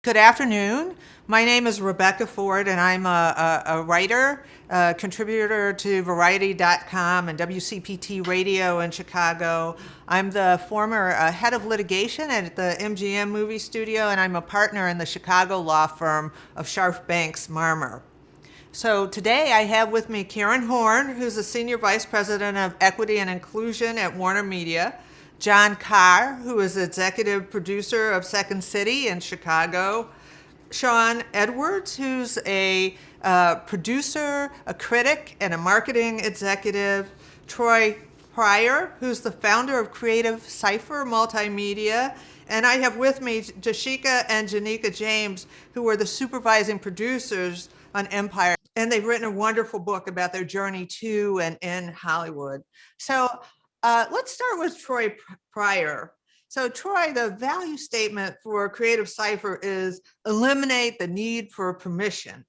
Good afternoon. My name is Rebecca Ford, and I'm a writer, a contributor to Variety.com and WCPT Radio in Chicago. I'm the former head of litigation at the MGM movie studio, and I'm a partner in the Chicago law firm of Scharf Banks Marmer. So today I have with me Karen Horne, who's the Senior Vice President of Equity and Inclusion at WarnerMedia, Jon Carr, who is Executive Producer of Second City in Chicago, Shawn Edwards, who's a producer, a critic, and a marketing executive, Troy Pryor, who's the founder of creative Cypher Multimedia, and I have with me JaSheika and JaNeika James, who are the supervising producers on Empire. And they've written a wonderful book about their journey to and in Hollywood. So let's start with Troy Pryor. So, Troy, the value statement for Creative Cypher is eliminate the need for permission.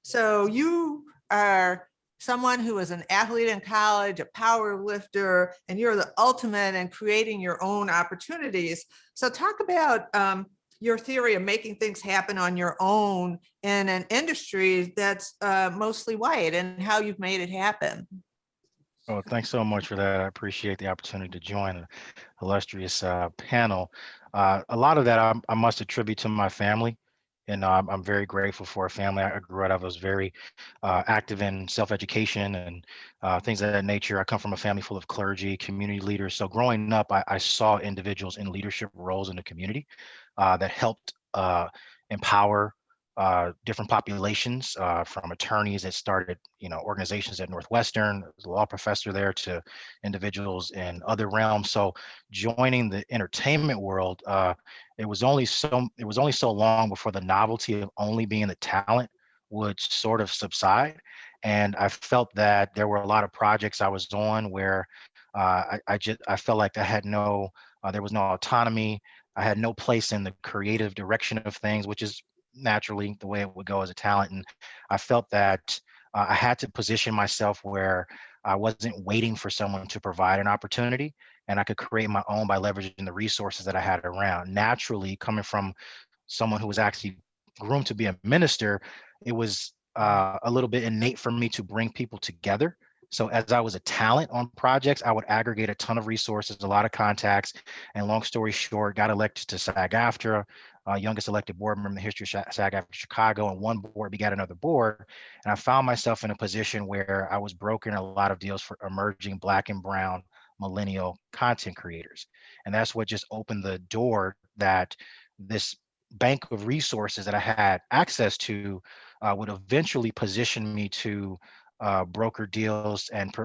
So, you are someone who is an athlete in college, a power lifter, and you're the ultimate in creating your own opportunities. So, talk about your theory of making things happen on your own in an industry that's mostly white and how you've made it happen. Oh, thanks so much for that. I appreciate the opportunity to join an illustrious panel. A lot of that I must attribute to my family, and I'm very grateful for a family I grew up. I was very active in self-education and things of that nature. I come from a family full of clergy, community leaders. So growing up, I saw individuals in leadership roles in the community that helped empower different populations, from attorneys that started, organizations at Northwestern, as a law professor there, to individuals in other realms. So joining the entertainment world, it was only so long before the novelty of only being the talent would sort of subside. And I felt that there were a lot of projects I was on where I felt like there was no autonomy. I had no place in the creative direction of things, which is naturally the way it would go as a talent. And I felt that I had to position myself where I wasn't waiting for someone to provide an opportunity, and I could create my own by leveraging the resources that I had around. Naturally, coming from someone who was actually groomed to be a minister, it was a little bit innate for me to bring people together. So as I was a talent on projects, I would aggregate a ton of resources, a lot of contacts, and long story short, got elected to SAG-AFTRA, youngest elected board member in the history of SAG-AFTRA Chicago, and one board begat another board. And I found myself in a position where I was brokering a lot of deals for emerging Black and Brown millennial content creators. And that's what just opened the door that this bank of resources that I had access to would eventually position me to broker deals and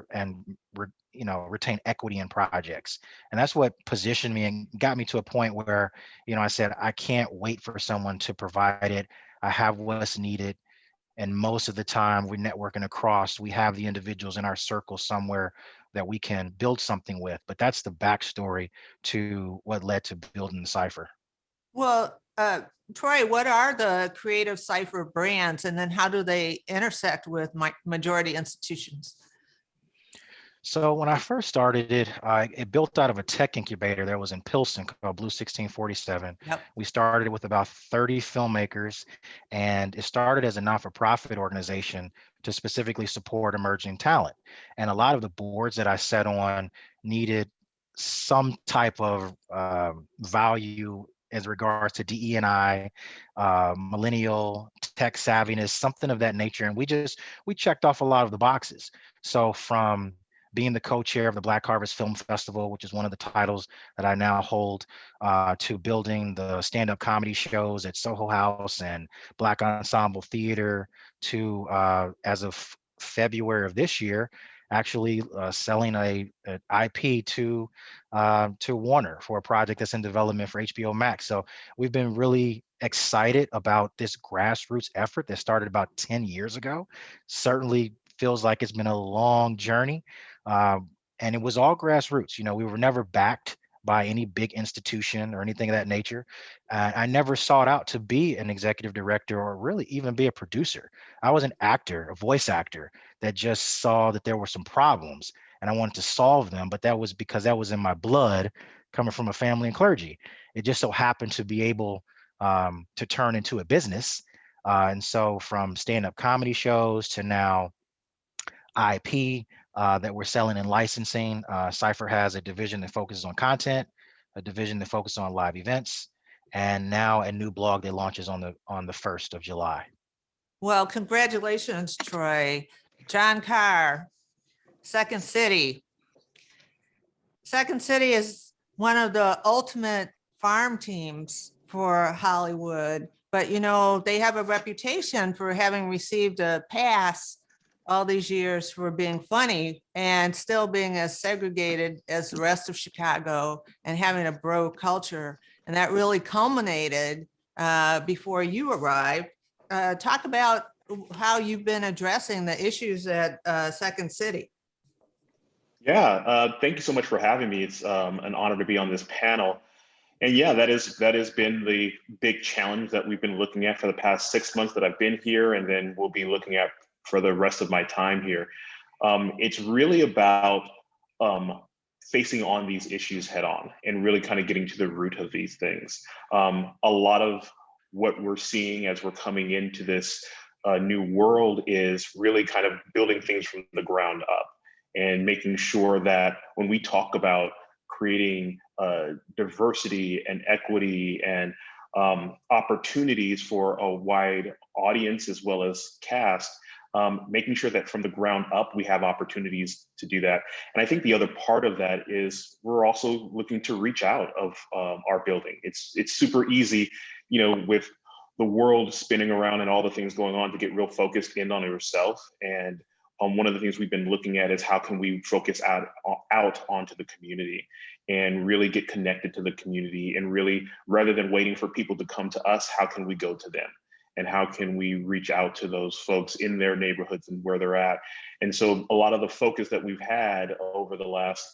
retain equity in projects. And that's what positioned me and got me to a point where, I said, I can't wait for someone to provide it. I have what's needed. And most of the time we're networking across, we have the individuals in our circle somewhere that we can build something with. But that's the backstory to what led to building the Cipher. Well, Troy, what are the creative Cypher brands, and then how do they intersect with majority institutions? So when I first started it, it built out of a tech incubator that was in Pilsen called Blue 1647. Yep. We started it with about 30 filmmakers, and it started as a not-for-profit organization to specifically support emerging talent. And a lot of the boards that I sat on needed some type of value as regards to DE&I, millennial tech savviness, something of that nature. And we checked off a lot of the boxes. So from being the co-chair of the Black Harvest Film Festival, which is one of the titles that I now hold, to building the stand-up comedy shows at Soho House and Black Ensemble Theater, to as of February of this year, actually selling an IP to Warner for a project that's in development for HBO Max. So we've been really excited about this grassroots effort that started about 10 years ago. Certainly feels like it's been a long journey, and it was all grassroots. We were never backed by any big institution or anything of that nature. I never sought out to be an executive director or really even be a producer. I was an actor, a voice actor that just saw that there were some problems and I wanted to solve them. But that was because that was in my blood, coming from a family and clergy. It just so happened to be able to turn into a business. And so from stand-up comedy shows to now IP that we're selling and licensing. Cypher has a division that focuses on content, a division that focuses on live events, and now a new blog that launches on the 1st of July. Well, congratulations, Troy. Jon Carr, Second City. Second City is one of the ultimate farm teams for Hollywood, but they have a reputation for having received a pass all these years for being funny and still being as segregated as the rest of Chicago and having a bro culture. And that really culminated before you arrived. Talk about how you've been addressing the issues at Second City. Yeah, thank you so much for having me. It's an honor to be on this panel. And yeah, that has been the big challenge that we've been looking at for the past 6 months that I've been here, and then we'll be looking at for the rest of my time here. It's really about facing on these issues head on and really kind of getting to the root of these things. A lot of what we're seeing as we're coming into this new world is really kind of building things from the ground up and making sure that when we talk about creating diversity and equity and opportunities for a wide audience as well as cast, making sure that from the ground up we have opportunities to do that. And I think the other part of that is we're also looking to reach out of our building. It's super easy, with the world spinning around and all the things going on, to get real focused in on yourself. And one of the things we've been looking at is how can we focus out onto the community and really get connected to the community, and really, rather than waiting for people to come to us, how can we go to them? And how can we reach out to those folks in their neighborhoods and where they're at? And so a lot of the focus that we've had over the last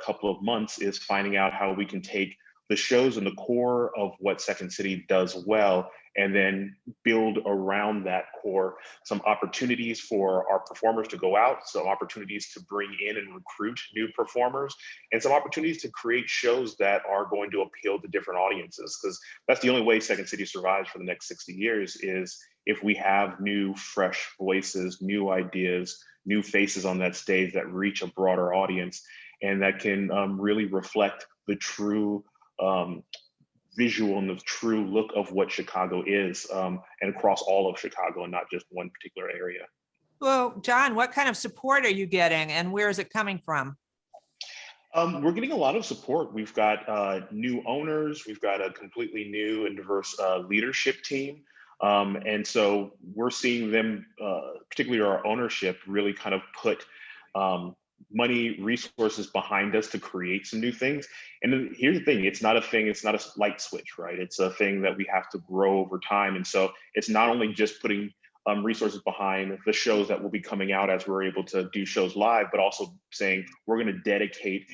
couple of months is finding out how we can take the shows and the core of what Second City does well, and then build around that core some opportunities for our performers to go out, some opportunities to bring in and recruit new performers, and some opportunities to create shows that are going to appeal to different audiences. Because that's the only way Second City survives for the next 60 years is if we have new, fresh voices, new ideas, new faces on that stage that reach a broader audience and that can really reflect the true visual and the true look of what Chicago is, and across all of Chicago and not just one particular area. Well, Jon, what kind of support are you getting and where is it coming from? We're getting a lot of support. We've got new owners. We've got a completely new and diverse leadership team. And so we're seeing them, particularly our ownership, really kind of put money, resources behind us to create some new things. And here's the thing, it's not a light switch, right? It's a thing that we have to grow over time. And so it's not only just putting resources behind the shows that will be coming out as we're able to do shows live, but also saying we're going to dedicate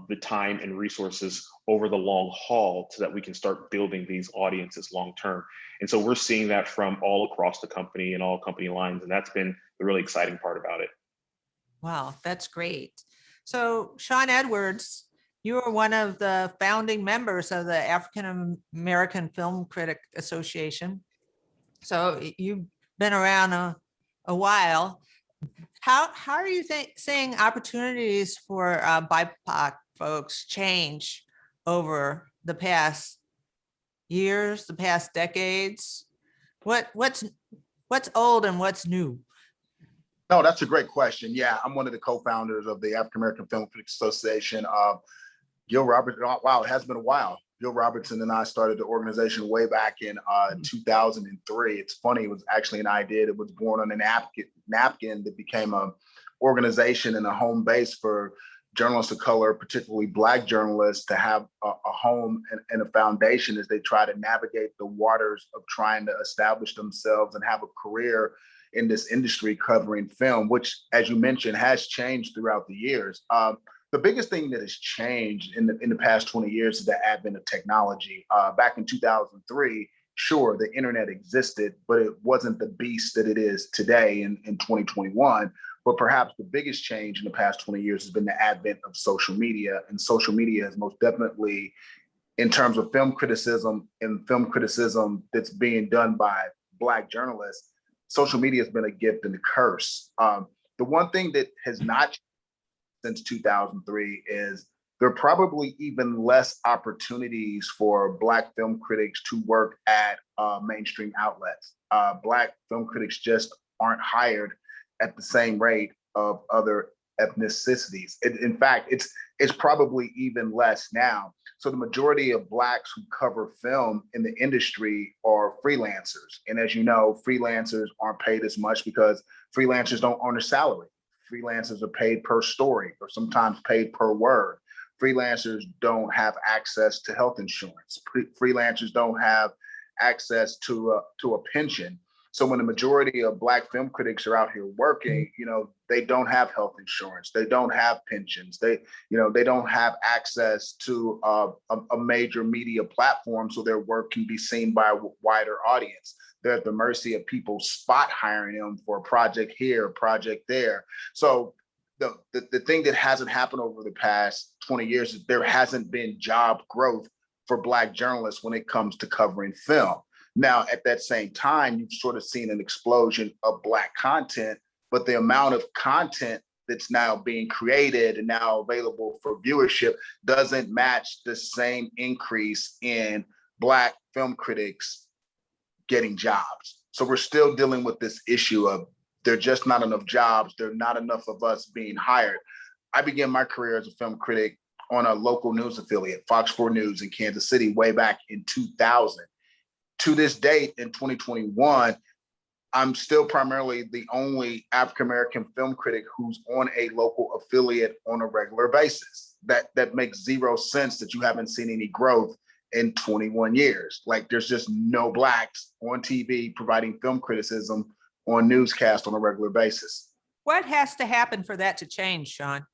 the time and resources over the long haul so that we can start building these audiences long term. And so we're seeing that from all across the company and all company lines. And that's been the really exciting part about it. Wow, that's great. So Shawn Edwards, you are one of the founding members of the African American Film Critic Association. So you've been around a while. How are you seeing opportunities for BIPOC folks change over the past years, the past decades? What's old and what's new? No, that's a great question. Yeah, I'm one of the co-founders of the African American Film Critics Association. Gil Roberts, wow, it has been a while. Gil Robertson and I started the organization way back in 2003. It's funny, it was actually an idea that was born on a napkin that became an organization and a home base for journalists of color, particularly Black journalists, to have a home and a foundation as they try to navigate the waters of trying to establish themselves and have a career in this industry covering film, which, as you mentioned, has changed throughout the years. The biggest thing that has changed in the past 20 years is the advent of technology. Back in 2003, sure, the internet existed, but it wasn't the beast that it is today in 2021. But perhaps the biggest change in the past 20 years has been the advent of social media, and social media has most definitely in terms of film criticism and film criticism that's being done by Black journalists, social media has been a gift and a curse. The one thing that has not changed since 2003 is there are probably even less opportunities for Black film critics to work at mainstream outlets. Black film critics just aren't hired at the same rate of other ethnicities. In fact, it's probably even less now. So the majority of Blacks who cover film in the industry are freelancers. And as you know, freelancers aren't paid as much because freelancers don't earn a salary. Freelancers are paid per story or sometimes paid per word. Freelancers don't have access to health insurance. Freelancers don't have access to a pension. So when the majority of Black film critics are out here working, they don't have health insurance. They don't have pensions. They don't have access to a major media platform so their work can be seen by a wider audience. They're at the mercy of people spot hiring them for a project here, a project there. So the thing that hasn't happened over the past 20 years is there hasn't been job growth for Black journalists when it comes to covering film. Now, at that same time, you've sort of seen an explosion of Black content, but the amount of content that's now being created and now available for viewership doesn't match the same increase in Black film critics getting jobs. So we're still dealing with this issue of there are just not enough jobs. There are not enough of us being hired. I began my career as a film critic on a local news affiliate, Fox 4 News in Kansas City, way back in 2000. To this date, in 2021, I'm still primarily the only African-American film critic who's on a local affiliate on a regular basis. That makes zero sense that you haven't seen any growth in 21 years. Like, there's just no Blacks on TV providing film criticism on newscasts on a regular basis. What has to happen for that to change, Shawn?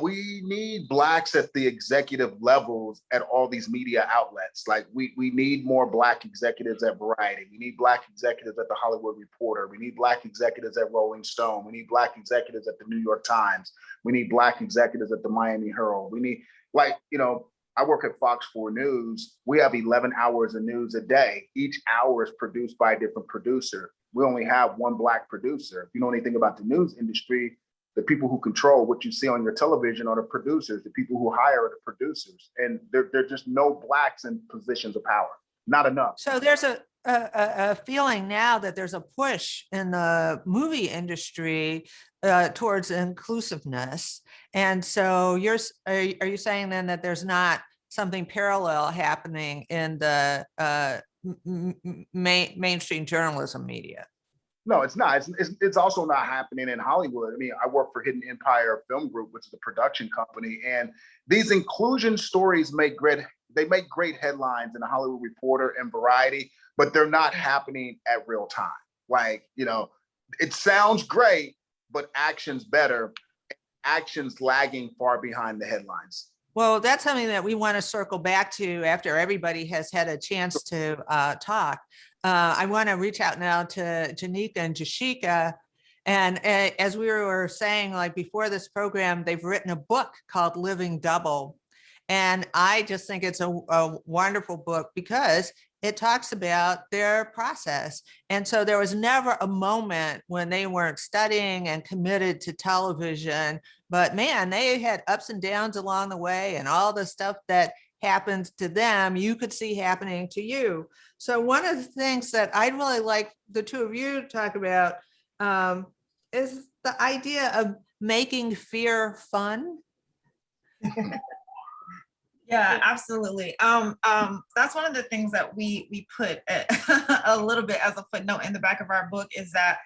We need Blacks at the executive levels at all these media outlets. Like we need more Black executives at Variety. We need Black executives at the Hollywood Reporter. We need Black executives at Rolling Stone. We need Black executives at the New York Times. We need Black executives at the Miami Herald. We need, I work at Fox 4 News. We have 11 hours of news a day. Each hour is produced by a different producer. We only have one Black producer. If you know anything about the news industry, the people who control what you see on your television are the producers. The people who hire are the producers. And there are just no Blacks in positions of power, not enough. So there's a feeling now that there's a push in the movie industry towards inclusiveness. And so are you saying then that there's not something parallel happening in the mainstream journalism media? No, it's not. It's also not happening in Hollywood. I mean, I work for Hidden Empire Film Group, which is a production company, and these inclusion stories make great headlines in the Hollywood Reporter and Variety, but they're not happening at real time. It sounds great, but action's better. Action's lagging far behind the headlines. Well, that's something that we want to circle back to after everybody has had a chance to talk. I want to reach out now to JaNeika and JaSheika. And as we were saying, like before this program, they've written a book called Living Double. And I just think it's a wonderful book because it talks about their process. And so there was never a moment when they weren't studying and committed to television, but man, they had ups and downs along the way, and all the stuff that happened to them, you could see happening to you. So one of the things that I'd really like the two of you to talk about is the idea of making fear fun. Yeah, absolutely. That's one of the things that we put a little bit as a footnote in the back of our book is that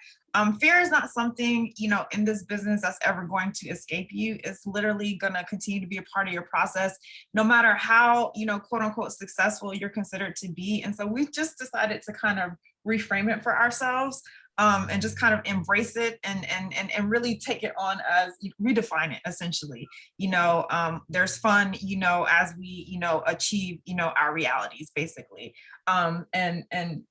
fear is not something, in this business that's ever going to escape you. It's literally going to continue to be a part of your process, no matter how, quote unquote, successful you're considered to be. And so we've just decided to kind of reframe it for ourselves. And just kind of embrace it and really take it on as redefine it essentially. There's fun, as we, achieve, our realities basically. And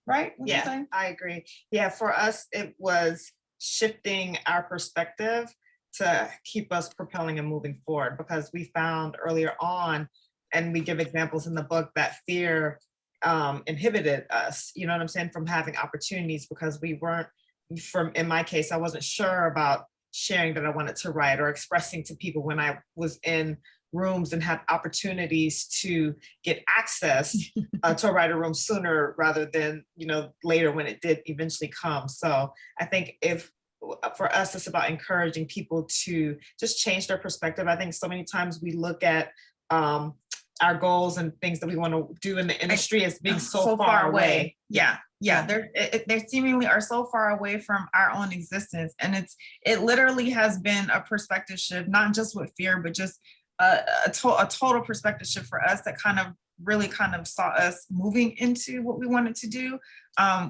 right? Yeah, I agree. Yeah, for us, it was shifting our perspective to keep us propelling and moving forward, because we found earlier on and we give examples in the book that fear inhibited us, you know what I'm saying, from having opportunities because we weren't, in my case, I wasn't sure about sharing that I wanted to write or expressing to people when I was in rooms and had opportunities to get access to a writer room sooner rather than, later when it did eventually come. So I think for us, it's about encouraging people to just change their perspective. I think so many times we look at our goals and things that we want to do in the industry as being so far away. Yeah. They seemingly are so far away from our own existence. And it literally has been a perspective shift, not just with fear, but just a total perspective shift for us that really saw us moving into what we wanted to do.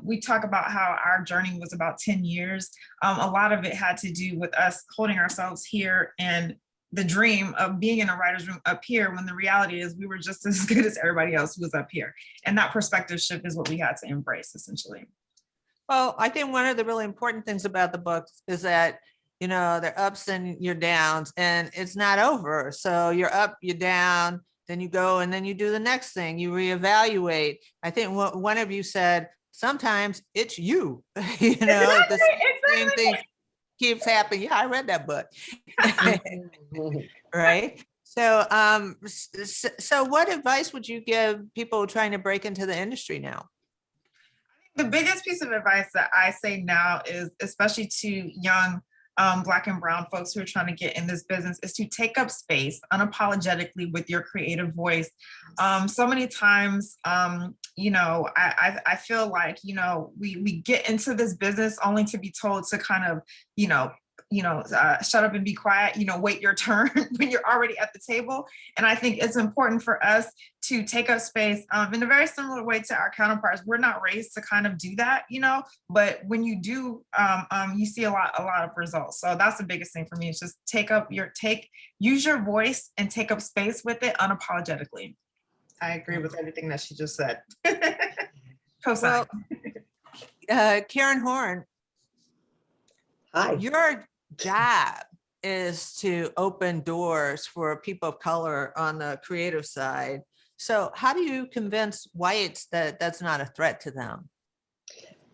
We talk about how our journey was about 10 years. A lot of it had to do with us holding ourselves here and the dream of being in a writer's room up here when the reality is we were just as good as everybody else who was up here. And that perspective shift is what we had to embrace, essentially. Well, I think one of the really important things about the book is that, there are ups and your downs, and it's not over. So you're up, you're down, then you go, and then you do the next thing, you reevaluate. I think one of you said, sometimes it's you, the same thing keeps happening. Yeah, I read that book. Right. So, so what advice would you give people trying to break into the industry now? The biggest piece of advice that I say now is, especially to young Black and Brown folks who are trying to get in this business, is to take up space unapologetically with your creative voice. So many times, I feel like, we get into this business only to be told to kind of, shut up and be quiet, wait your turn when you're already at the table. And I think it's important for us to take up space in a very similar way to our counterparts. We're not raised to kind of do that, but when you do, you see a lot of results. So that's the biggest thing for me, is just use your voice and take up space with it unapologetically. I agree with everything that she just said. Co-sign. Well, Karen Horne. Hi. Your job is to open doors for people of color on the creative side. So how do you convince whites that that's not a threat to them?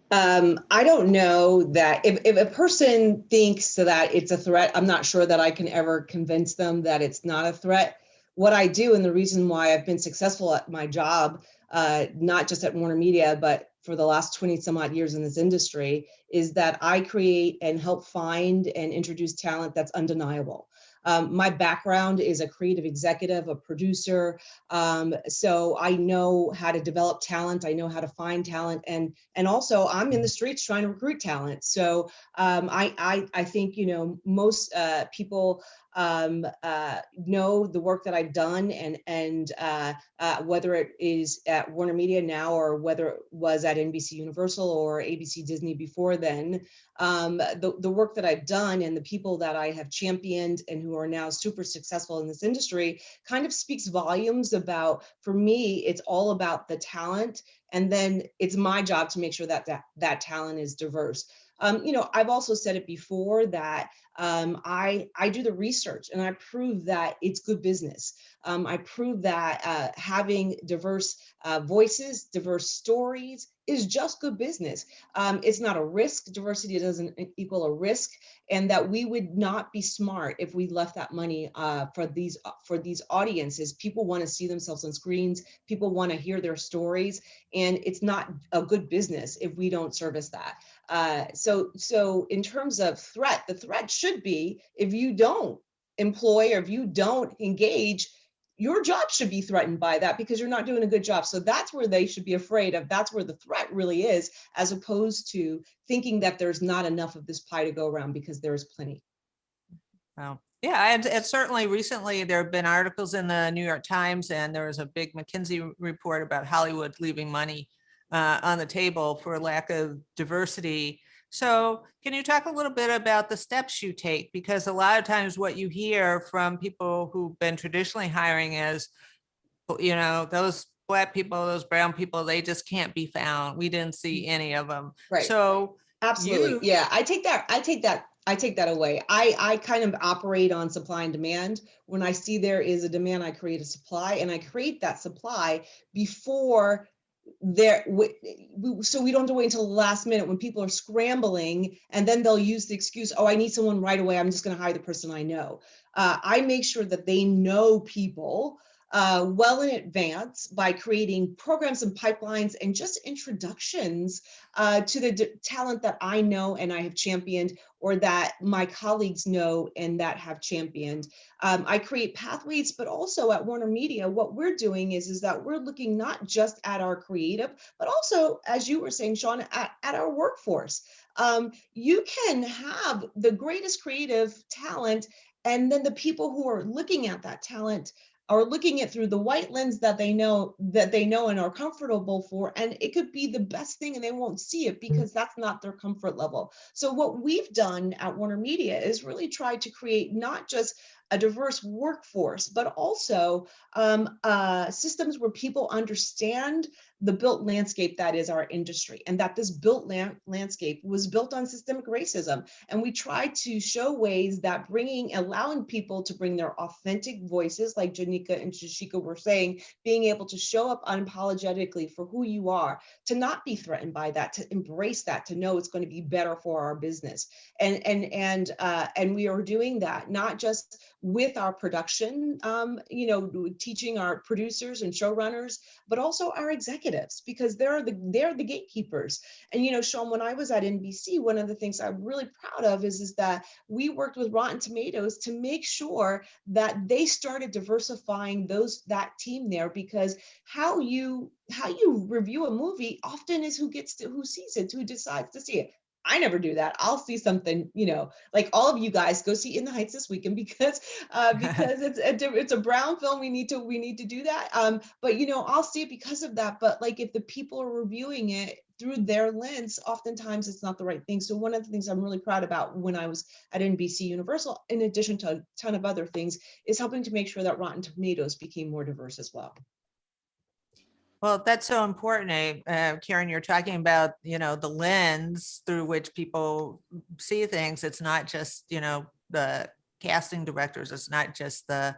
I don't know that if a person thinks that it's a threat, I'm not sure that I can ever convince them that it's not a threat. What I do, and the reason why I've been successful at my job, not just at WarnerMedia, but for the last 20 some odd years in this industry, is that I create and help find and introduce talent that's undeniable. My background is a creative executive, a producer. So I know how to develop talent. I know how to find talent. And also I'm in the streets trying to recruit talent. So I think, most people know the work that I've done, and whether it is at WarnerMedia now or whether it was at NBC Universal or ABC Disney before then, the work that I've done and the people that I have championed and who are now super successful in this industry kind of speaks volumes about, for me, it's all about the talent. And then it's my job to make sure that that talent is diverse. I've also said it before that I do the research and I prove that it's good business. I prove that having diverse voices, diverse stories is just good business. It's not a risk. Diversity doesn't equal a risk, and that we would not be smart if we left that money for these audiences. People want to see themselves on screens. People want to hear their stories, and it's not a good business if we don't service that. So in terms of threat, the threat should be if you don't employ or if you don't engage, your job should be threatened by that because you're not doing a good job. So that's where they should be afraid of. That's where the threat really is, as opposed to thinking that there's not enough of this pie to go around, because there is plenty. Wow. Yeah, and certainly recently there have been articles in the New York Times, and there was a big McKinsey report about Hollywood leaving money on the table for lack of diversity. So can you talk a little bit about the steps you take? Because a lot of times what you hear from people who've been traditionally hiring is, those Black people, those brown people, they just can't be found. We didn't see any of them. Right. So absolutely. Yeah, I take that I take that away. I kind of operate on supply and demand. When I see there is a demand, I create a supply, and I create that supply before there, so we don't have to wait until the last minute when people are scrambling, and then they'll use the excuse, oh, I need someone right away, I'm just going to hire the person I know. I make sure that they know people well in advance by creating programs and pipelines and just introductions to the talent that I know and I have championed, or that my colleagues know and that have championed. I create pathways, but also at WarnerMedia, what we're doing is that we're looking not just at our creative, but also, as you were saying, Shawn, at our workforce. You can have the greatest creative talent, and then the people who are looking at that talent are looking at through the white lens that they know and are comfortable for, and it could be the best thing and they won't see it because that's not their comfort level. So what we've done at WarnerMedia is really try to create not just a diverse workforce, but also systems where people understand the built landscape that is our industry, and that this built landscape was built on systemic racism. And we try to show ways that allowing people to bring their authentic voices, like JaNeika and JaSheika were saying, being able to show up unapologetically for who you are, to not be threatened by that, to embrace that, to know it's going to be better for our business. And we are doing that not just with our production, teaching our producers and showrunners, but also our executives, because they're the gatekeepers. And Shawn, when I was at NBC, one of the things I'm really proud of is that we worked with Rotten Tomatoes to make sure that they started diversifying that team there, because how you review a movie often is who sees it, who decides to see it. I never do that. I'll see something, like all of you guys go see In the Heights this weekend because it's a brown film. We need to do that. But I'll see it because of that. But like, if the people are reviewing it through their lens, oftentimes it's not the right thing. So one of the things I'm really proud about when I was at NBC Universal, in addition to a ton of other things, is helping to make sure that Rotten Tomatoes became more diverse as well. Well, that's so important, Karen. You're talking about, the lens through which people see things. It's not just, the casting directors. It's not just the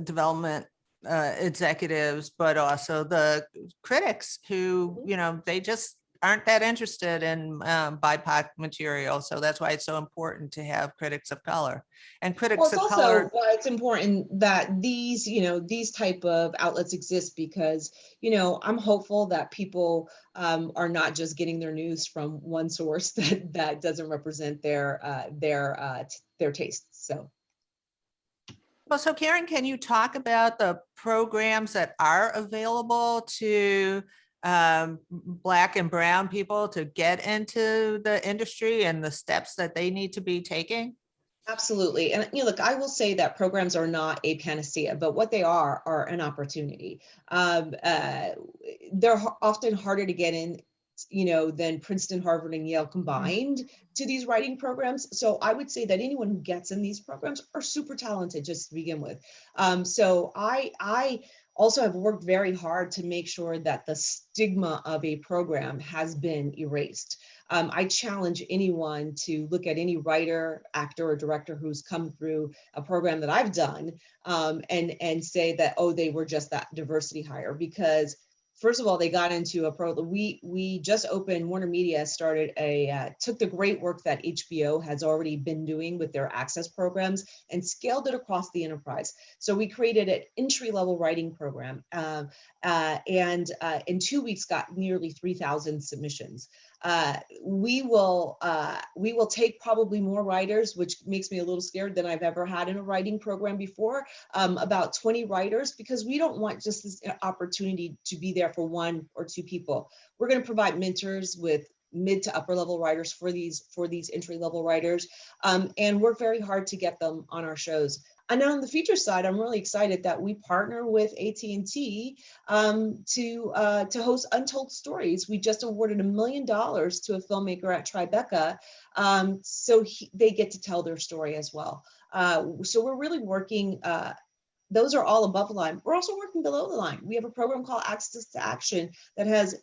development executives, but also the critics who, they just aren't that interested in BIPOC material. So that's why it's so important to have critics of color and critics of color. It's important that these type of outlets exist, because, I'm hopeful that people are not just getting their news from one source that doesn't represent their tastes. So. Well, so Karen, can you talk about the programs that are available to Black and brown people to get into the industry and the steps that they need to be taking? Absolutely. And look, I will say that programs are not a panacea, but what they are an opportunity. They're often harder to get in, than Princeton, Harvard, and Yale combined to these writing programs. So I would say that anyone who gets in these programs are super talented just to begin with. So I also have worked very hard to make sure that the stigma of a program has been erased. I challenge anyone to look at any writer, actor, or director who's come through a program that I've done and say that, oh, they were just that diversity hire, because first of all, they got into a program. We just opened, WarnerMedia started took the great work that HBO has already been doing with their access programs and scaled it across the enterprise. So we created an entry-level writing program and in 2 weeks got nearly 3,000 submissions. We will take probably more writers, which makes me a little scared, than I've ever had in a writing program before, about 20 writers, because we don't want just this opportunity to be there for one or two people. We're going to provide mentors with mid to upper level writers for these entry level writers, and work very hard to get them on our shows. And on the feature side, I'm really excited that we partner with AT&T to host Untold Stories. We just awarded $1 million to a filmmaker at Tribeca, so they get to tell their story as well. So we're really working. Those are all above the line. We're also working below the line. We have a program called Access to Action that has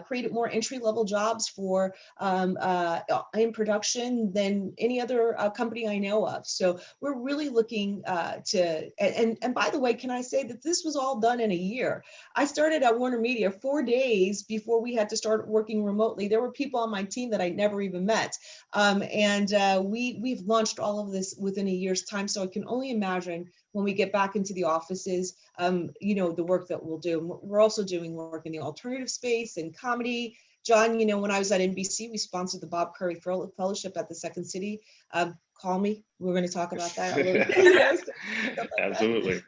created more entry-level jobs for in production than any other company I know of. So we're really looking and by the way, can I say that this was all done in a year? I started at WarnerMedia 4 days before we had to start working remotely. There were people on my team that I never even met. We've launched all of this within a year's time. So I can only imagine when we get back into the offices, the work that we'll do. We're also doing work in the alternative space and comedy. John, when I was at NBC, we sponsored the Bob Curry Fellowship at the Second City. Call me. We're going to talk about that a little bit. Absolutely.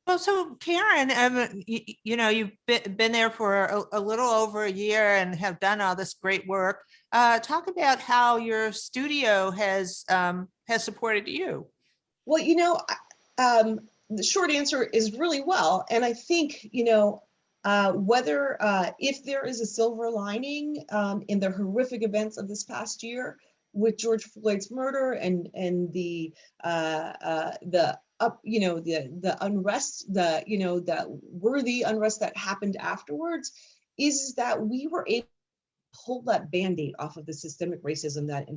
Well, so Karen, you've been there for a little over a year and have done all this great work. Talk about how your studio has supported you. Well, the short answer is really well. And I think, whether if there is a silver lining in the horrific events of this past year with George Floyd's murder and the unrest, the worthy unrest that happened afterwards, is that we were able to pull that Band-Aid off of the systemic racism that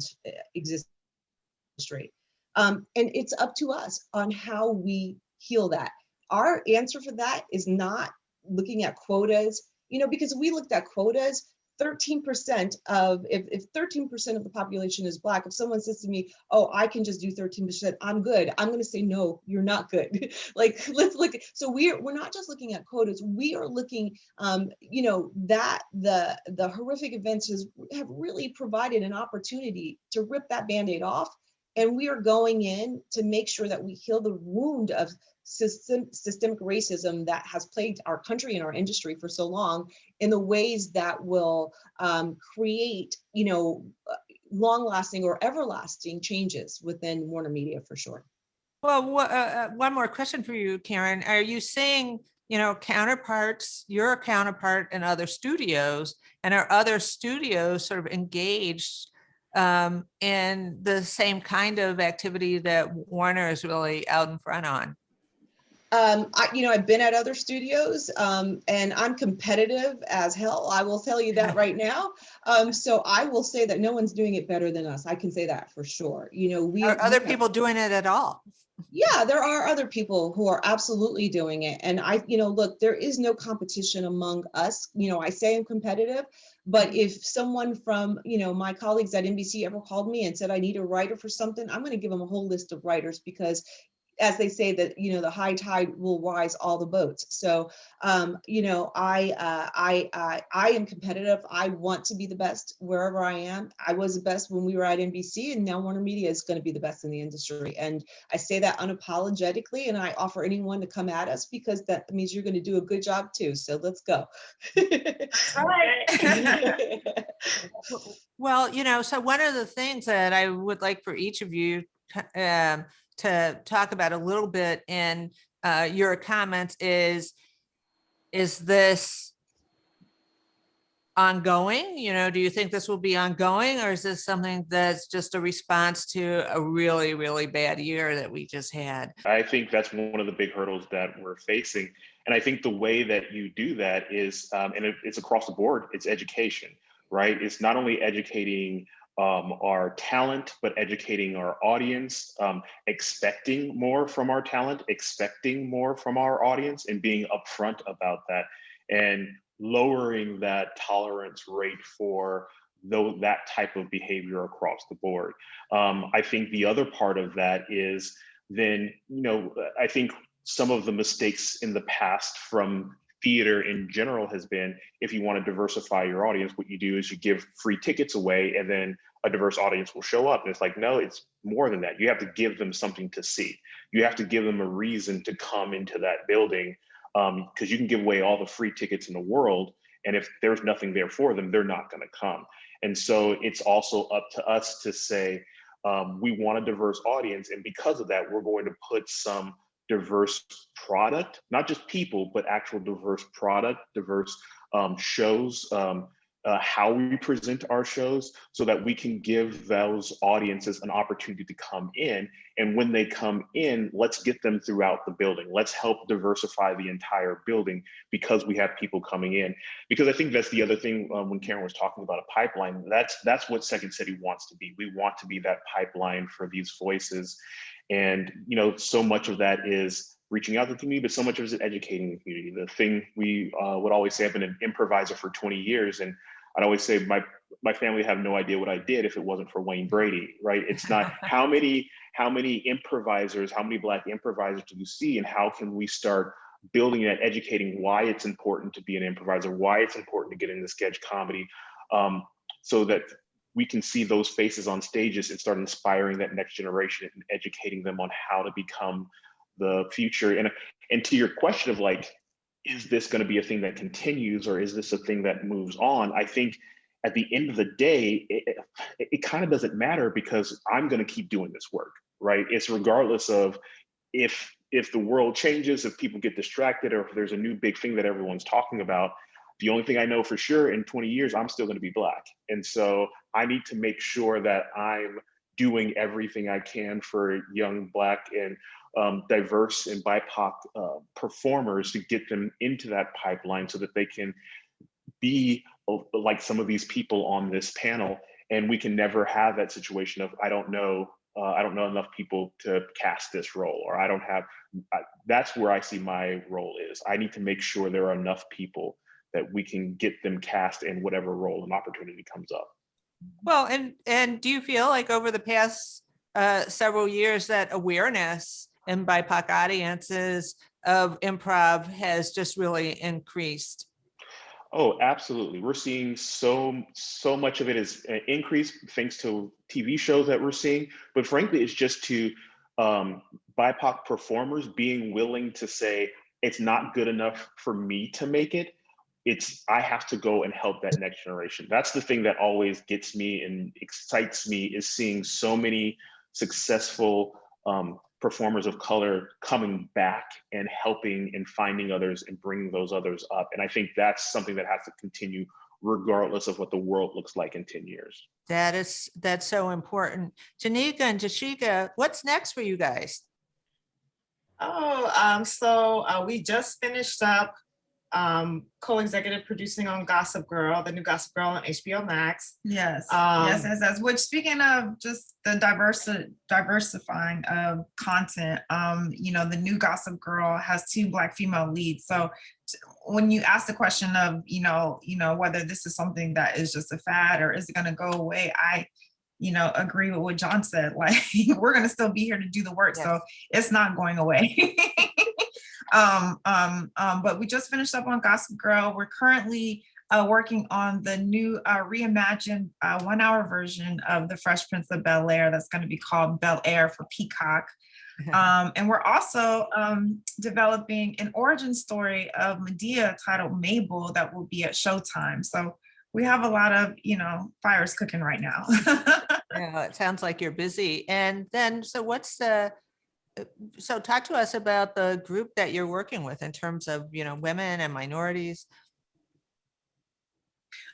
exists in the industry. And it's up to us on how we heal that. Our answer for that is not looking at quotas, because we looked at quotas, 13% of, if 13% of the population is Black, if someone says to me, oh, I can just do 13%, I'm good, I'm going to say, no, you're not good. Like, let's look at, so we're not just looking at quotas, we are looking, that the horrific events have really provided an opportunity to rip that Band-Aid off. And we are going in to make sure that we heal the wound of systemic racism that has plagued our country and our industry for so long in the ways that will create, long-lasting or everlasting changes within WarnerMedia for sure. Well, one more question for you, Karen. Are you seeing, counterparts, your counterpart in other studios, and are other studios sort of engaged in the same kind of activity that Warner is really out in front on? I've been at other studios and I'm competitive as hell. I will tell you that right now. So I will say that no one's doing it better than us. I can say that for sure. Are other people doing it at all? Yeah, there are other people who are absolutely doing it. And look, there is no competition among us. I say I'm competitive, but if someone from, my colleagues at NBC ever called me and said, I need a writer for something, I'm going to give them a whole list of writers because as they say that, the high tide will rise all the boats. So, I am competitive. I want to be the best wherever I am. I was the best when we were at NBC, and now WarnerMedia is going to be the best in the industry. And I say that unapologetically, and I offer anyone to come at us because that means you're going to do a good job too. So let's go. Right. Well, so one of the things that I would like for each of you to talk about a little bit in your comments is this ongoing? Do you think this will be ongoing, or is this something that's just a response to a really, really bad year that we just had? I think that's one of the big hurdles that we're facing. And I think the way that you do that is, and it's across the board, it's education, right? It's not only educating our talent, but educating our audience, expecting more from our talent, expecting more from our audience, and being upfront about that, and lowering that tolerance rate for that type of behavior across the board. I think the other part of that is then, I think some of the mistakes in the past from theater in general has been, if you want to diversify your audience, what you do is you give free tickets away and then a diverse audience will show up. And it's like, no, it's more than that. You have to give them something to see. You have to give them a reason to come into that building, because you can give away all the free tickets in the world, and if there's nothing there for them, they're not going to come. And so it's also up to us to say, we want a diverse audience, and because of that, we're going to put some diverse product, not just people, but actual diverse product, diverse shows, how we present our shows so that we can give those audiences an opportunity to come in. And when they come in, let's get them throughout the building. Let's help diversify the entire building because we have people coming in. Because I think that's the other thing when Karen was talking about a pipeline, that's what Second City wants to be. We want to be that pipeline for these voices. And, so much of that is reaching out to the community, but so much of it is educating the community. The thing we would always say, I've been an improviser for 20 years, and I'd always say my family have no idea what I did if it wasn't for Wayne Brady, right? It's not how many improvisers, how many Black improvisers do you see, and how can we start building that, educating why it's important to be an improviser, why it's important to get into sketch comedy, so that we can see those faces on stages and start inspiring that next generation and educating them on how to become the future. And to your question of like, is this going to be a thing that continues, or is this a thing that moves on? I think at the end of the day, it kind of doesn't matter, because I'm going to keep doing this work, right? It's regardless of if the world changes, if people get distracted, or if there's a new big thing that everyone's talking about. The only thing I know for sure, in 20 years, I'm still going to be Black. And so I need to make sure that I'm doing everything I can for young Black and diverse and BIPOC performers to get them into that pipeline so that they can be like some of these people on this panel. And we can never have that situation of, I don't know enough people to cast this role, or I don't have, that's where I see my role is. I need to make sure there are enough people that we can get them cast in whatever role and opportunity comes up. Well, and do you feel like over the past several years that awareness in BIPOC audiences of improv has just really increased? Oh, absolutely. We're seeing so much of it is increased thanks to TV shows that we're seeing, but frankly, it's just to BIPOC performers being willing to say, it's not good enough for me to make it. I have to go and help that next generation. That's the thing that always gets me and excites me, is seeing so many successful performers of color coming back and helping and finding others and bringing those others up. And I think that's something that has to continue regardless of what the world looks like in 10 years. That's so important. JaNeika and JaSheika, what's next for you guys? So we just finished up co-executive producing on Gossip Girl, the new Gossip Girl on HBO Max. Yes. Which, speaking of just the diversifying of content, the new Gossip Girl has 2 Black female leads. So when you ask the question of, whether this is something that is just a fad or is it going to go away, I agree with what Jon said. Like, we're going to still be here to do the work. Yes. So it's not going away. But we just finished up on Gossip Girl. We're currently working on the new reimagined 1-hour version of The Fresh Prince of Bel-Air that's going to be called Bel-Air for Peacock. And we're also developing an origin story of Medea titled Mabel that will be at Showtime. So we have a lot of, fires cooking right now. Yeah, it sounds like you're busy. And then, so talk to us about the group that you're working with in terms of, women and minorities.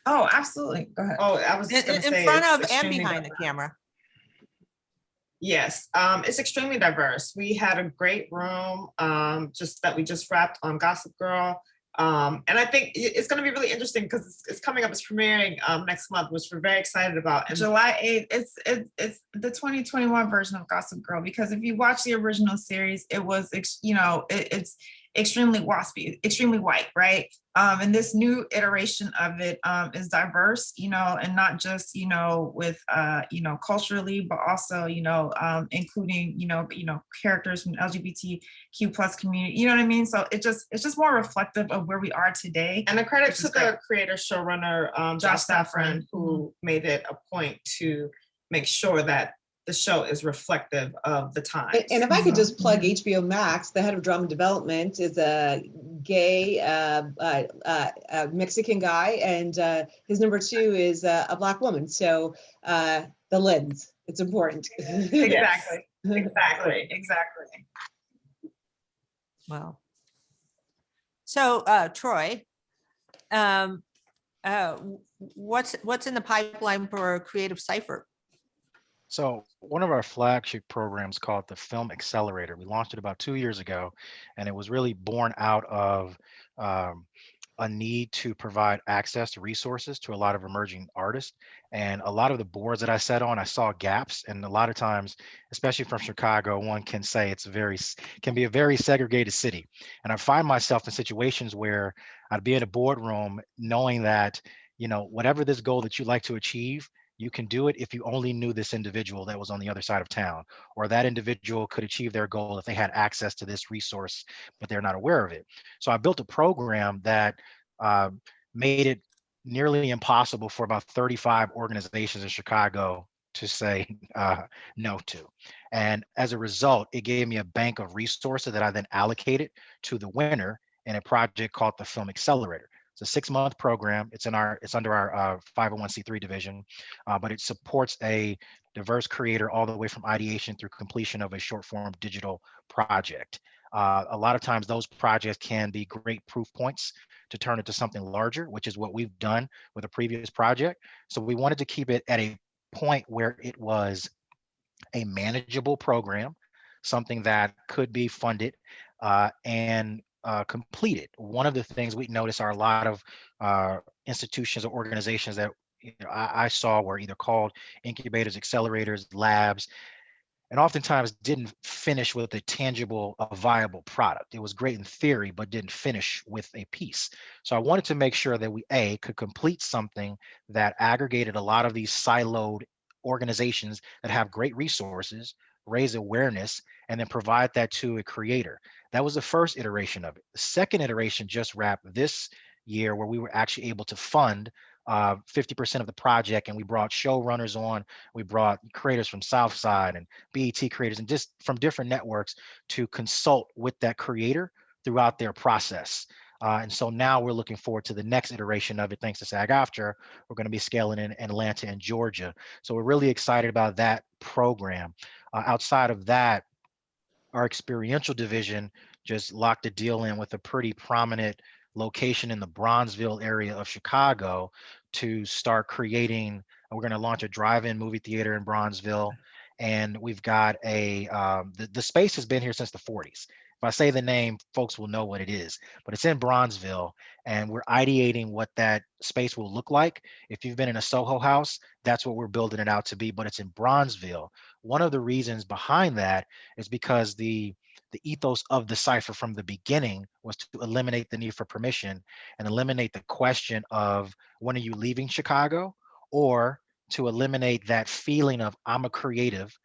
Oh, absolutely. Go ahead. Oh, I was just going to say, in front of and behind the camera. Yes, it's extremely diverse. We had a great room we just wrapped on Gossip Girl. And I think it's going to be really interesting because it's coming up. It's premiering next month, which we're very excited about. And July 8th, it's the 2021 version of Gossip Girl, because if you watch the original series, it was, it's extremely waspy, extremely white, right? And this new iteration of it is diverse, and not just, with, culturally, but also, including, characters from LGBTQ plus community, you know what I mean? So it's just more reflective of where we are today. And the credit to the creator showrunner, Josh Safran, who made it a point to make sure that the show is reflective of the time. And if I could just plug HBO Max, the head of drama development is a gay Mexican guy, and his number 2 is a Black woman. So the lens, it's important. Exactly. Well, so Troy, What's in the pipeline for Creative Cypher? So one of our flagship programs called the Film Accelerator, we launched it about 2 years ago, and it was really born out of um, a need to provide access to resources to a lot of emerging artists. And a lot of the boards that I sat on, I saw gaps. And a lot of times, especially from Chicago, one can say can be a very segregated city. And I find myself in situations where I'd be in a boardroom knowing that, whatever this goal that you'd like to achieve, you can do it if you only knew this individual that was on the other side of town, or that individual could achieve their goal if they had access to this resource, but they're not aware of it. So I built a program that uh, made it nearly impossible for about 35 organizations in Chicago to say no to. And as a result, it gave me a bank of resources that I then allocated to the winner in a project called the Film Accelerator. It's a 6-month program. It's under our 501c3 division, but it supports a diverse creator all the way from ideation through completion of a short form digital project. A lot of times those projects can be great proof points to turn into something larger, which is what we've done with a previous project. So we wanted to keep it at a point where it was a manageable program, something that could be funded and completed. One of the things we noticed are a lot of institutions or organizations that I saw were either called incubators, accelerators, labs, and oftentimes didn't finish with a tangible, a viable product. It was great in theory, but didn't finish with a piece. So I wanted to make sure that we could complete something that aggregated a lot of these siloed organizations that have great resources, raise awareness, and then provide that to a creator. That was the first iteration of it. The second iteration just wrapped this year, where we were actually able to fund 50% of the project, and we brought showrunners on. We brought creators from Southside and BET creators and just from different networks to consult with that creator throughout their process. And so now we're looking forward to the next iteration of it. Thanks to SAG-AFTRA, we're going to be scaling in Atlanta and Georgia. So we're really excited about that program. Outside of that, our experiential division just locked a deal in with a pretty prominent location in the Bronzeville area of Chicago to start creating. We're going to launch a drive-in movie theater in Bronzeville, and we've got the space has been here since the 40s. If I say the name, folks will know what it is, but it's in Bronzeville, and we're ideating what that space will look like. If you've been in a Soho house, that's what we're building it out to be, but it's in Bronzeville. One of the reasons behind that is because the ethos of the cipher from the beginning was to eliminate the need for permission and eliminate the question of when are you leaving Chicago, or to eliminate that feeling of I'm a creative,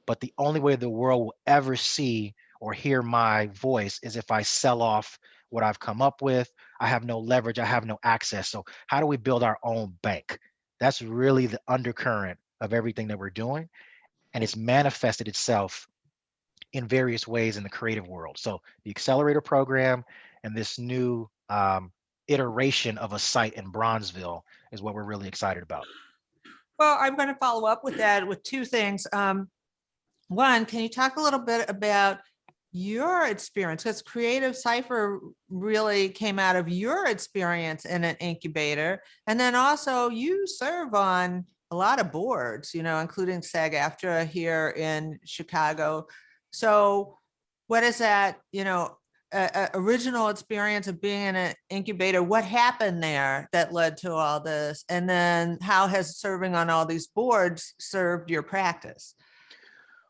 but the only way the world will ever see or hear my voice is if I sell off what I've come up with. I have no leverage, I have no access. So how do we build our own bank? That's really the undercurrent of everything that we're doing, and it's manifested itself in various ways in the creative world. So the accelerator program and this new iteration of a site in Bronzeville is what we're really excited about. Well, I'm going to follow up with that with two things. One, can you talk a little bit about your experience? Because Creative Cypher really came out of your experience in an incubator. And then also you serve on a lot of boards, including SAG-AFTRA here in Chicago. So what is that, original experience of being in an incubator? What happened there that led to all this? And then how has serving on all these boards served your practice?